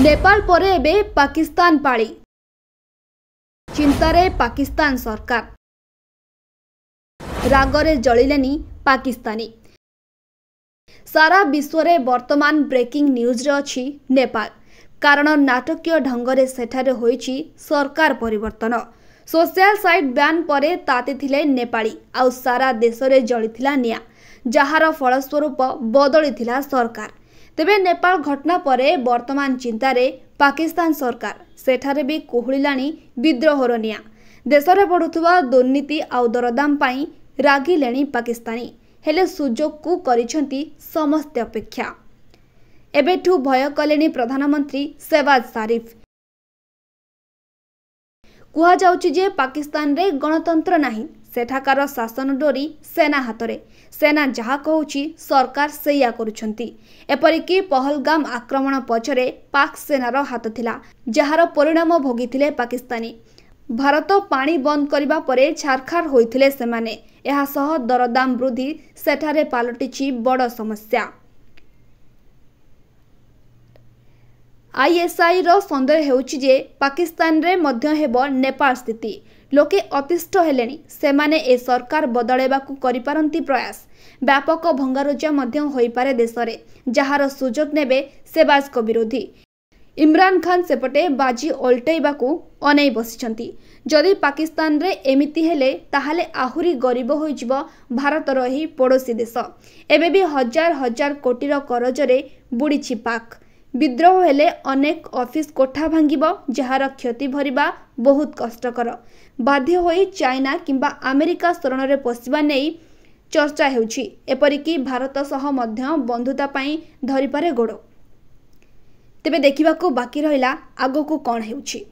नेपाल परे एबे पाकिस्तान पाली चिंतारे पाकिस्तान सरकार रागरे जलिलेनी पाकिस्तानी। सारा विश्व रे वर्तमान ब्रेकिंग न्यूज रे अछि नेपाल। कारण नाटकीय ढंगरे सेठारे होईछि सरकार परिवर्तन। सोशल साइट बैन परे ताते थिले नेपाली आउ सारा देश रे जलिथिला निया, जहार फलस्वरूप बदलिथिला सरकार। तेबे नेपाल घटना परे वर्तमान चिंतारे पाकिस्तान सरकार। सेठारे भी कोहुलिलानी विद्रोहर निया। देश रे बढ़ुथुवा दुर्नीति आउ दरदाम पाई रागिलेनी पाकिस्तानी। हेले सुजोग को करिसेंती समस्त अपेक्षा। एबेठू भय कलेनी प्रधानमंत्री शहबाज शरीफ। कुहा जाउछि जे पाकिस्तान रे गणतंत्र नाही, सेठाकार शासन डोरी सेना हातरे। सेना जहा कहूछि सरकार सेया करुछंती। एपरिकी पहलगाम आक्रमण पछरे पाक सेनार हाथ थिला, जहार परिणाम भोगिथिले पाकिस्तानी। भारत पानी बंद करबा परे छारखार होइथिले सेमाने। एहा सह दरदाम वृद्धि सेठारे पालटिछि बड़ समस्या। आईएसआई रो संदेह हेउछि जे पाकिस्तान रे मध्य हेबो नेपाल स्थिति। लोके अतिष्ठ हेलेनी, सेमाने ए सरकार बदलेबाकू करि पारंती प्रयास। व्यापक भंगारुजा मध्य होई पारे देशरे, जहार सुजोग नेबे शहबाज को विरोधी। इमरान खान सेपटे बाजी ओल्टेइबाकू अनै बसिछंती। जदि पाकिस्तान रे एमिति हेले ताहाले आहुरी गरीब होइजिबो भारतर ही पड़ोसी देश। एबे भी हजार हजार कोटीर करजरे बुड़ीछि पाक। विद्रोह हेले अनेक ऑफिस कोठा भांगिबो, जहार क्षति भरिबा बहुत कष्टकर। बाध्य होई चाइना किंबा अमेरिका शरण रे पसिबा नेई चर्चा हेउछि। एपरिकी भारत सह मध्य बंधुता पाई धरि पारे गोड़। तेबे देखिबाकू बाकी रहिला आगो को कोन हेउछि।